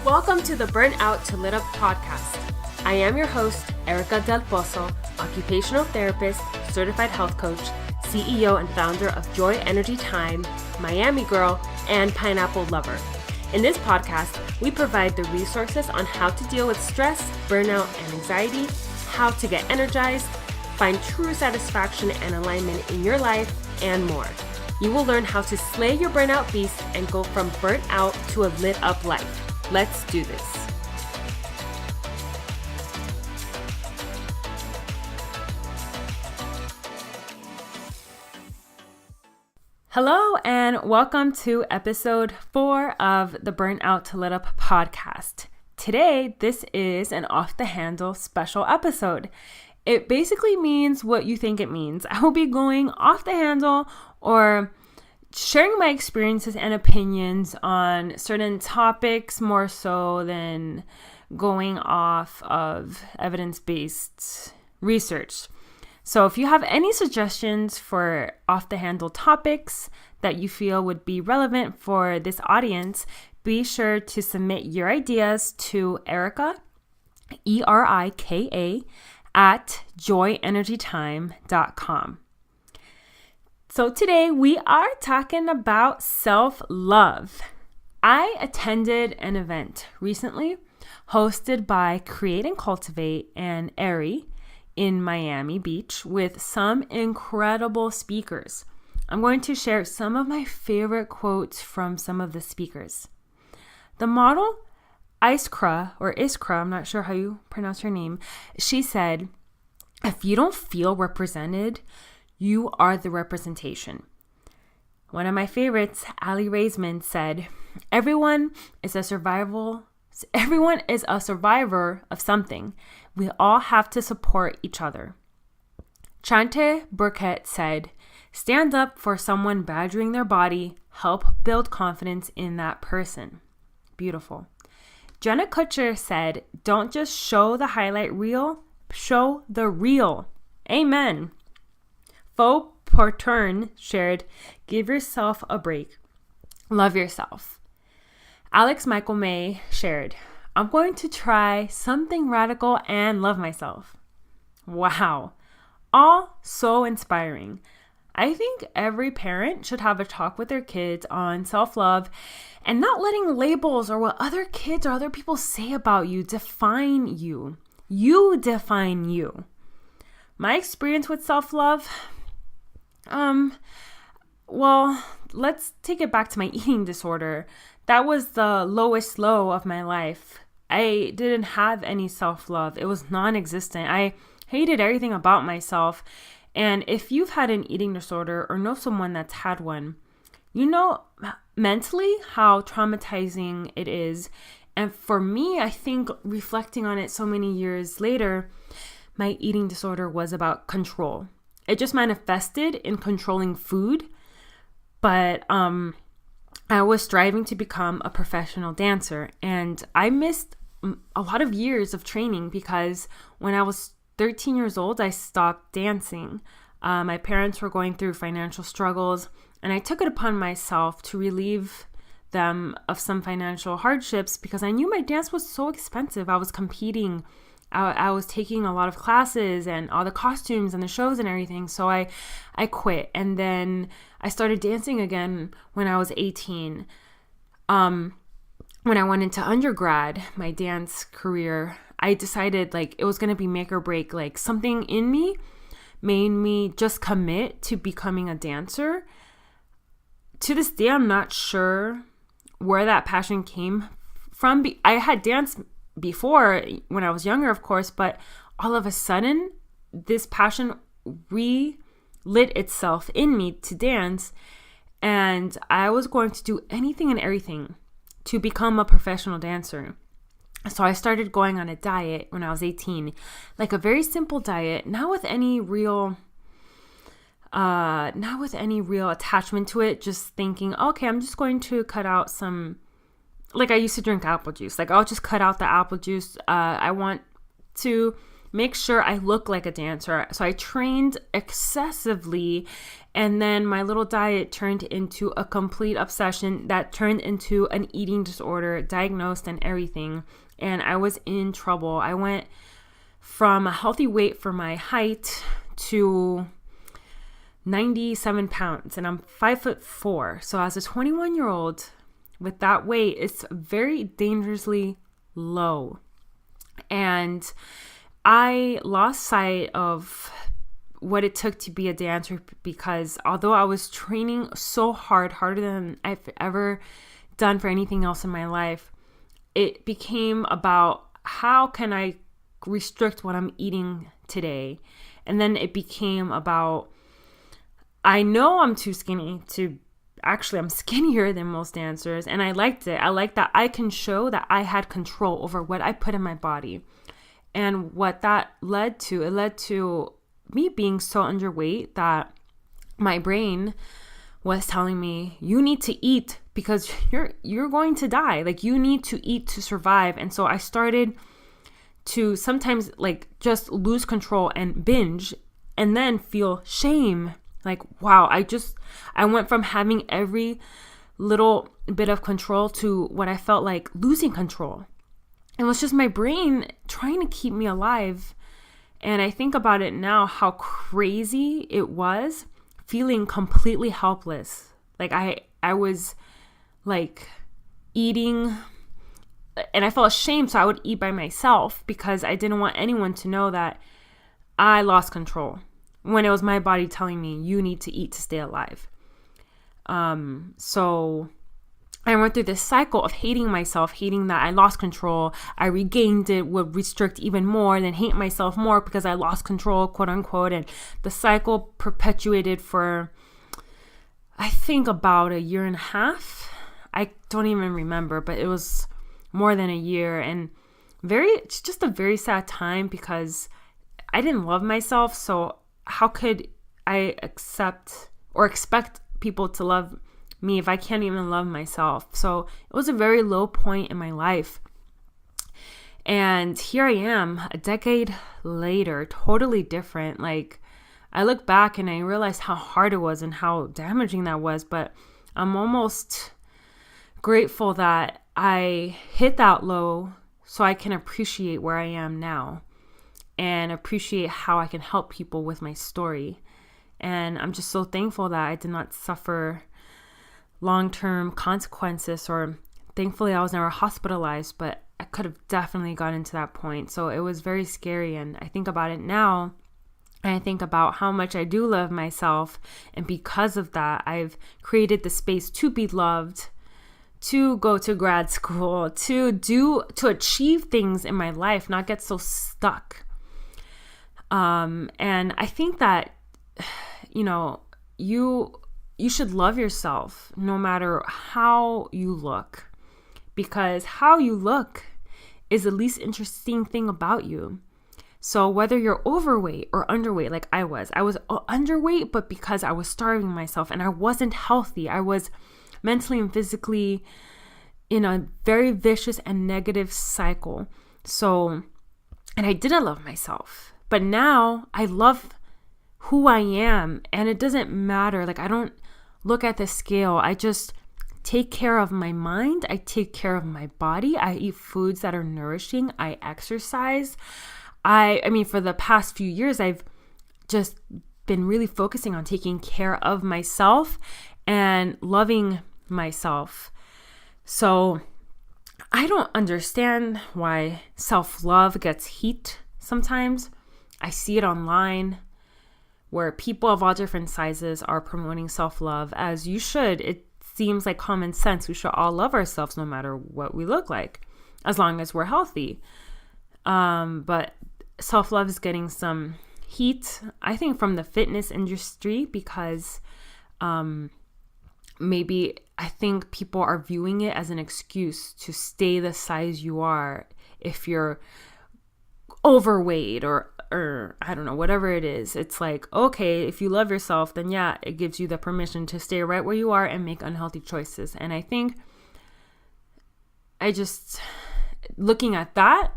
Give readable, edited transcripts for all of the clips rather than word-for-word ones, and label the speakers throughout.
Speaker 1: Welcome to the Burnout to Lit Up podcast. I am your host, Erica Del Pozo, occupational therapist, certified health coach, CEO and founder of Joy Energy Time, Miami girl, and pineapple lover. In this podcast, we provide the resources on how to deal with stress, burnout, and anxiety, how to get energized, find true satisfaction and alignment in your life, and more. You will learn how to slay your burnout beast and go from burnt out to a lit up life. Let's do this. Hello and welcome to episode 4 of the Burnout to Lit Up podcast. Today, this is an off the handle special episode. It basically means what you think it means. I will be going off the handle or sharing my experiences and opinions on certain topics more so than going off of evidence-based research. So if you have any suggestions for off-the-handle topics that you feel would be relevant for this audience, be sure to submit your ideas to Erica, ERIKA, at joyenergytime.com. So today we are talking about self-love. I attended an event recently hosted by Create and Cultivate and Aerie in Miami Beach with some incredible speakers. I'm going to share some of my favorite quotes from some of the speakers. The model, Iskra, I'm not sure how you pronounce her name, she said, "If you don't feel represented, you are the representation." One of my favorites, Aly Raisman, said, Everyone is a survivor of something. We all have to support each other." Chante Burkett said, "Stand up for someone badgering their body. Help build confidence in that person." Beautiful. Jenna Kutcher said, "Don't just show the highlight reel, show the real." Amen. Faux Portern shared, "Give yourself a break. Love yourself." Alex Michael May shared, "I'm going to try something radical and love myself." Wow. All so inspiring. I think every parent should have a talk with their kids on self-love and not letting labels or what other kids or other people say about you define you. You define you. My experience with self-love, well, let's take it back to my eating disorder. That was the lowest low of my life. I didn't have any self-love. It was non-existent. I hated everything about myself. And if you've had an eating disorder or know someone that's had one, you know mentally how traumatizing it is. And for me, I think reflecting on it so many years later, my eating disorder was about control. It just manifested in controlling food, but I was striving to become a professional dancer, and I missed a lot of years of training because when I was 13 years old, I stopped dancing. My parents were going through financial struggles, and I took it upon myself to relieve them of some financial hardships because I knew my dance was so expensive. I was competing. I was taking a lot of classes and all the costumes and the shows and everything. So I quit. And then I started dancing again when I was 18. When I went into undergrad, my dance career, I decided it was going to be make or break. Something in me made me just commit to becoming a dancer. To this day, I'm not sure where that passion came from. I had danced before when I was younger, of course, but all of a sudden this passion relit itself in me to dance, and I was going to do anything and everything to become a professional dancer. So I started going on a diet when I was 18, a very simple diet, not with any real attachment to it, just thinking, okay, I'm just going to cut out some. I used to drink apple juice. I'll just cut out the apple juice. I want to make sure I look like a dancer. So I trained excessively, and then my little diet turned into a complete obsession that turned into an eating disorder, diagnosed and everything. And I was in trouble. I went from a healthy weight for my height to 97 pounds, and I'm 5'4". So as a 21-year-old with that weight, it's very dangerously low. And I lost sight of what it took to be a dancer, because although I was training so hard, harder than I've ever done for anything else in my life, it became about how can I restrict what I'm eating today. And then it became about, I know I'm too skinny to, actually I'm skinnier than most dancers, and I liked it. I liked that I can show that I had control over what I put in my body. And what that led to, it led to me being so underweight that my brain was telling me, you need to eat because you're going to die. Like, you need to eat to survive. And so I started to sometimes like just lose control and binge, and then feel shame. Like, wow, I went from having every little bit of control to what I felt like losing control. It was just my brain trying to keep me alive. And I think about it now, how crazy it was, feeling completely helpless. Like I was like eating, and I felt ashamed, so I would eat by myself because I didn't want anyone to know that I lost control, when it was my body telling me, you need to eat to stay alive. So I went through this cycle of hating myself, hating that I lost control. I regained it, would restrict even more, then hate myself more because I lost control, quote unquote. And the cycle perpetuated for, I think, about a year and a half. I don't even remember, but it was more than a year. And it's just a very sad time because I didn't love myself. So how could I accept or expect people to love me if I can't even love myself? So it was a very low point in my life. And here I am a decade later, totally different. Like, I look back and I realized how hard it was and how damaging that was. But I'm almost grateful that I hit that low so I can appreciate where I am now and appreciate how I can help people with my story. And I'm just so thankful that I did not suffer long-term consequences, or thankfully I was never hospitalized, but I could have definitely gotten to that point. So it was very scary. And I think about it now, and I think about how much I do love myself. And because of that, I've created the space to be loved, to go to grad school, to achieve things in my life, not get so stuck. And I think that, you should love yourself no matter how you look, because how you look is the least interesting thing about you. So whether you're overweight or underweight, like I was underweight, but because I was starving myself and I wasn't healthy. I was mentally and physically in a very vicious and negative cycle. So, and I didn't love myself, but now I love who I am, and it doesn't matter. Like, I don't look at the scale. I just take care of my mind. I take care of my body. I eat foods that are nourishing. I exercise. I mean, for the past few years, I've just been really focusing on taking care of myself and loving myself. So I don't understand why self-love gets heat sometimes. I see it online where people of all different sizes are promoting self-love, as you should. It seems like common sense. We should all love ourselves no matter what we look like, as long as we're healthy. But self-love is getting some heat, I think, from the fitness industry, because maybe I think people are viewing it as an excuse to stay the size you are if you're overweight or I don't know, whatever it is. It's like, okay, if you love yourself, then yeah, it gives you the permission to stay right where you are and make unhealthy choices. And I think looking at that,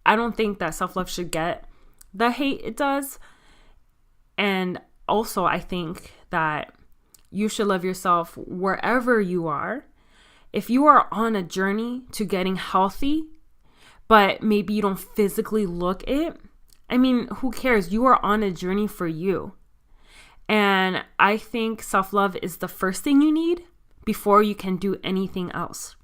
Speaker 1: I don't think that self-love should get the hate it does. And also, I think that you should love yourself wherever you are. If you are on a journey to getting healthy, but maybe you don't physically look it, I mean, who cares? You are on a journey for you. And I think self-love is the first thing you need before you can do anything else.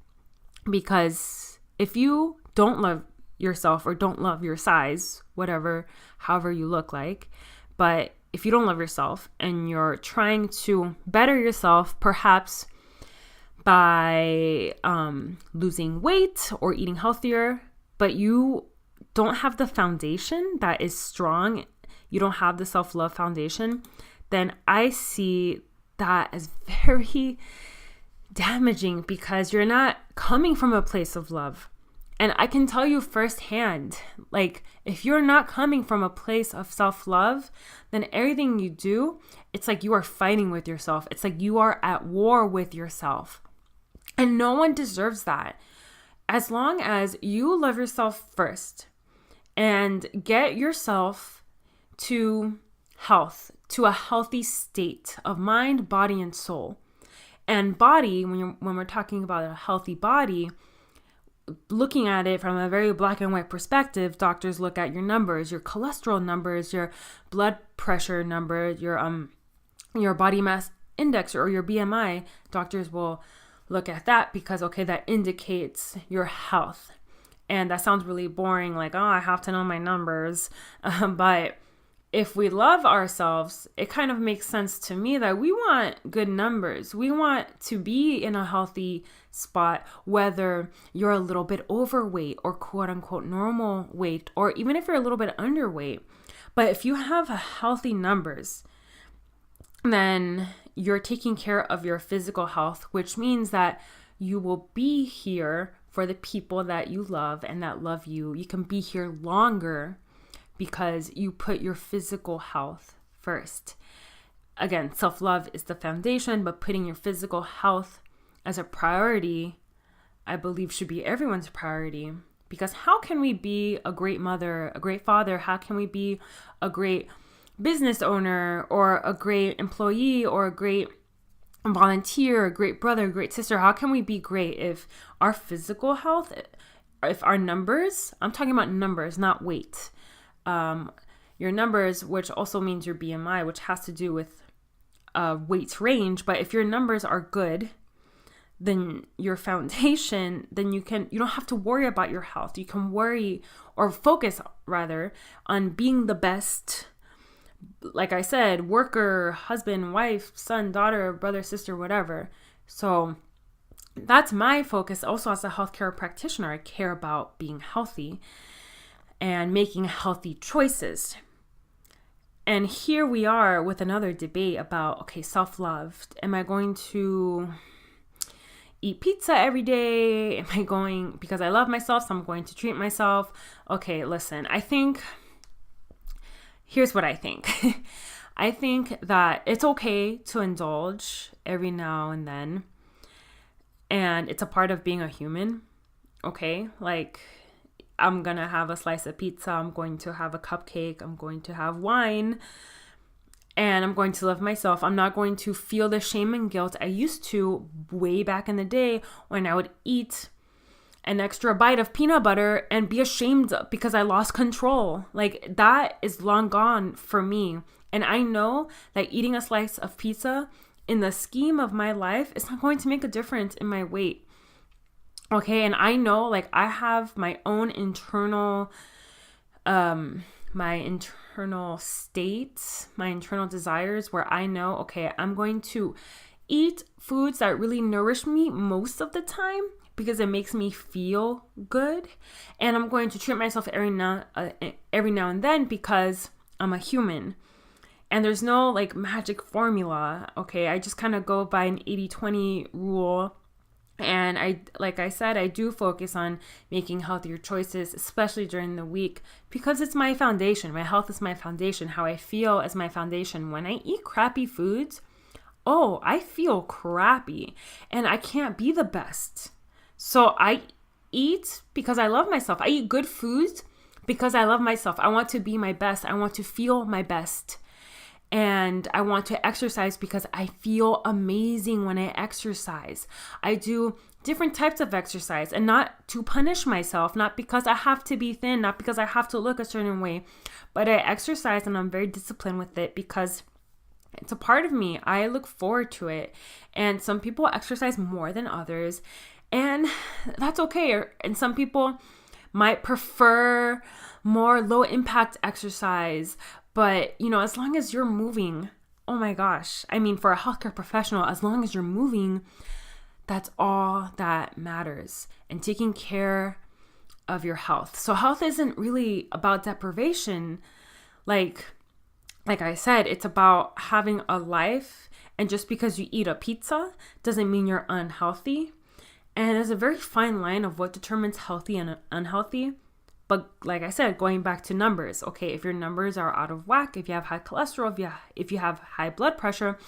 Speaker 1: Because if you don't love yourself or don't love your size, whatever, however you look like, but if you don't love yourself and you're trying to better yourself, perhaps by losing weight or eating healthier, but you don't have the foundation that is strong, you don't have the self-love foundation, then I see that as very damaging because you're not coming from a place of love. And I can tell you firsthand, like if you're not coming from a place of self-love, then everything you do, it's like you are fighting with yourself. It's like you are at war with yourself. And no one deserves that. As long as you love yourself first and get yourself to health, to a healthy state of mind, body, and soul. And body, when we're talking about a healthy body, looking at it from a very black and white perspective, doctors look at your numbers, your cholesterol numbers, your blood pressure number, your body mass index or your BMI. Doctors will look at that because, okay, that indicates your health. And that sounds really boring, like, oh, I have to know my numbers. But if we love ourselves, it kind of makes sense to me that we want good numbers. We want to be in a healthy spot, whether you're a little bit overweight or quote unquote normal weight, or even if you're a little bit underweight. But if you have healthy numbers, then you're taking care of your physical health, which means that you will be here for the people that you love and that love you. You can be here longer because you put your physical health first. Again, self-love is the foundation, but putting your physical health as a priority, I believe should be everyone's priority. Because how can we be a great mother, a great father? How can we be a great business owner or a great employee or a great volunteer, a great brother, a great sister? How can we be great if our physical health, if our numbers, I'm talking about numbers, not weight. Your numbers, which also means your BMI, which has to do with weight range. But if your numbers are good, then your foundation, then you don't have to worry about your health. You can worry or focus rather on being the best, like I said, worker, husband, wife, son, daughter, brother, sister, whatever. So that's my focus. Also, as a healthcare practitioner, I care about being healthy and making healthy choices. And here we are with another debate about, okay, self-love. Am I going to eat pizza every day? Am I going, because I love myself, so I'm going to treat myself? Okay, listen, here's what I think. I think that it's okay to indulge every now and then. And it's a part of being a human, okay? Like, I'm going to have a slice of pizza. I'm going to have a cupcake. I'm going to have wine. And I'm going to love myself. I'm not going to feel the shame and guilt I used to way back in the day when I would eat an extra bite of peanut butter and be ashamed because I lost control. Like, that is long gone for me. And I know that eating a slice of pizza in the scheme of my life is not going to make a difference in my weight. Okay, and I know, like, I have my own internal, my internal states, my internal desires where I know, okay, I'm going to eat foods that really nourish me most of the time because it makes me feel good. And I'm going to treat myself every now and then because I'm a human. And there's no, like, magic formula, okay? I just kind of go by an 80-20 rule. And like I said, I do focus on making healthier choices, especially during the week, because it's my foundation. My health is my foundation. How I feel is my foundation. When I eat crappy foods, I feel crappy and I can't be the best. So I eat because I love myself. I eat good foods because I love myself. I want to be my best. I want to feel my best. And I want to exercise because I feel amazing when I exercise. I do different types of exercise, and not to punish myself, not because I have to be thin, not because I have to look a certain way, but I exercise and I'm very disciplined with it because it's a part of me. I look forward to it. And some people exercise more than others, and that's okay. And some people might prefer more low impact exercise. But, as long as you're moving, oh my gosh. I mean, for a healthcare professional, as long as you're moving, that's all that matters. And taking care of your health. So health isn't really about deprivation. Like I said, it's about having a life. And just because you eat a pizza doesn't mean you're unhealthy. And there's a very fine line of what determines healthy and unhealthy. But like I said, going back to numbers, okay, if your numbers are out of whack, if you have high cholesterol, if you have high blood pressure,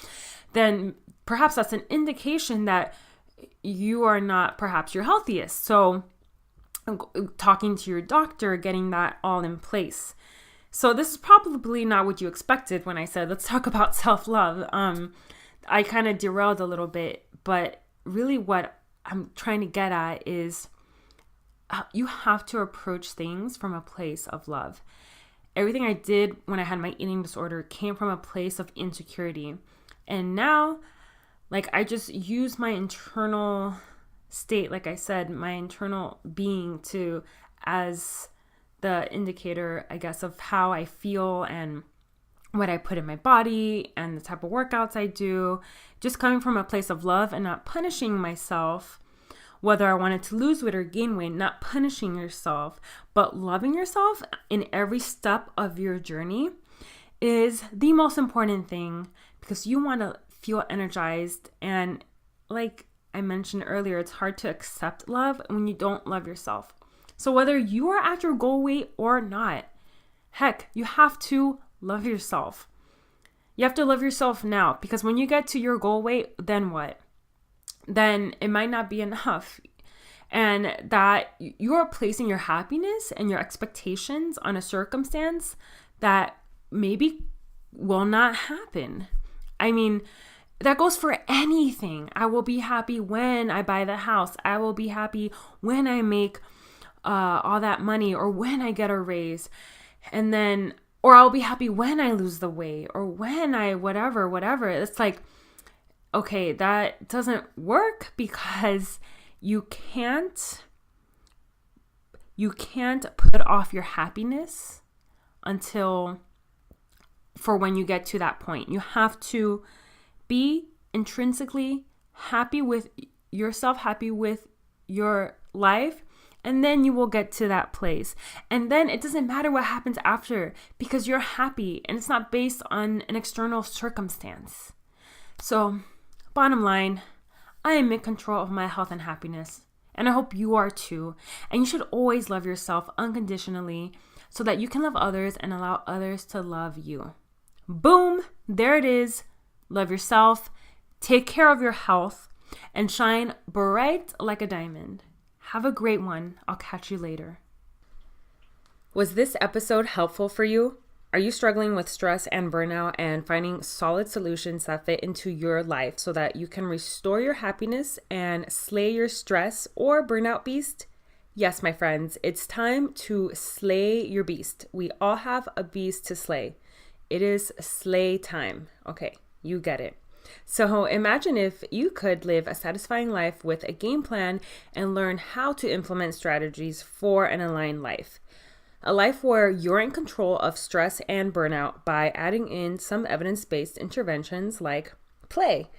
Speaker 1: then perhaps that's an indication that you are not perhaps your healthiest. So talking to your doctor, getting that all in place. So this is probably not what you expected when I said, let's talk about self-love. I kind of derailed a little bit, but really what I'm trying to get at is you have to approach things from a place of love. Everything I did when I had my eating disorder came from a place of insecurity. And now, I just use my internal state, like I said, my internal being as the indicator, I guess, of how I feel and what I put in my body and the type of workouts I do, just coming from a place of love and not punishing myself. Whether I wanted to lose weight or gain weight, not punishing yourself, but loving yourself in every step of your journey is the most important thing, because you want to feel energized. And like I mentioned earlier, it's hard to accept love when you don't love yourself. So whether you are at your goal weight or not, heck, you have to love yourself. You have to love yourself now, because when you get to your goal weight, then what? Then it might not be enough. And that you're placing your happiness and your expectations on a circumstance that maybe will not happen. I mean, that goes for anything. I will be happy when I buy the house. I will be happy when I make all that money, or when I get a raise. And then, or I'll be happy when I lose the weight, or when I whatever. It's like, okay, that doesn't work, because you can't put off your happiness for when you get to that point. You have to be intrinsically happy with yourself, happy with your life, and then you will get to that place. And then it doesn't matter what happens after, because you're happy and it's not based on an external circumstance. So, bottom line, I am in control of my health and happiness, and I hope you are too. And you should always love yourself unconditionally so that you can love others and allow others to love you. Boom, there it is. Love yourself, take care of your health, and shine bright like a diamond. Have a great one. I'll catch you later. Was this episode helpful for you? Are you struggling with stress and burnout and finding solid solutions that fit into your life so that you can restore your happiness and slay your stress or burnout beast? Yes, my friends, it's time to slay your beast. We all have a beast to slay. It is slay time. Okay, you get it. So imagine if you could live a satisfying life with a game plan and learn how to implement strategies for an aligned life. A life where you're in control of stress and burnout by adding in some evidence-based interventions like play.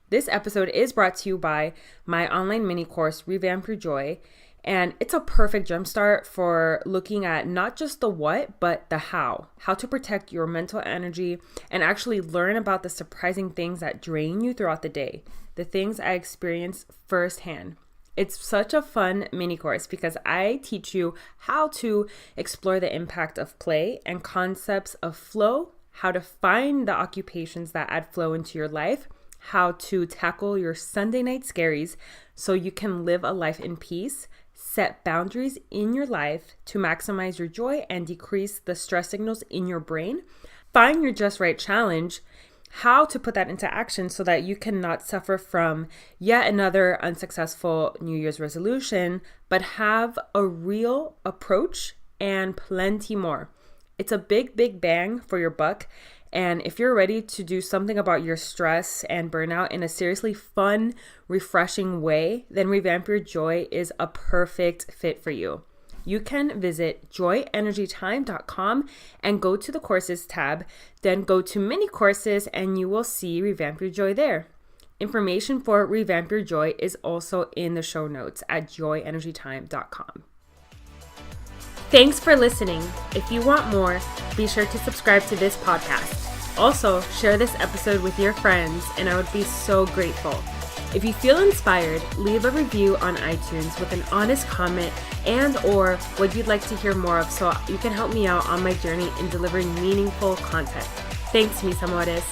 Speaker 1: This episode is brought to you by my online mini course, Revamp Your Joy, and it's a perfect jumpstart for looking at not just the what, but the how to protect your mental energy and actually learn about the surprising things that drain you throughout the day, the things I experienced firsthand. It's such a fun mini course because I teach you how to explore the impact of play and concepts of flow, how to find the occupations that add flow into your life, how to tackle your Sunday night scaries so you can live a life in peace, set boundaries in your life to maximize your joy and decrease the stress signals in your brain. Find your just right challenge, how to put that into action so that you cannot suffer from yet another unsuccessful New Year's resolution, but have a real approach and plenty more. It's a big, big bang for your buck. And if you're ready to do something about your stress and burnout in a seriously fun, refreshing way, then Revamp Your Joy is a perfect fit for you. You can visit joyenergytime.com and go to the courses tab, then go to mini courses and you will see Revamp Your Joy there. Information for Revamp Your Joy is also in the show notes at joyenergytime.com. Thanks for listening. If you want more, be sure to subscribe to this podcast. Also, share this episode with your friends, and I would be so grateful. If you feel inspired, leave a review on iTunes with an honest comment and or what you'd like to hear more of so you can help me out on my journey in delivering meaningful content. Thanks, mis amores.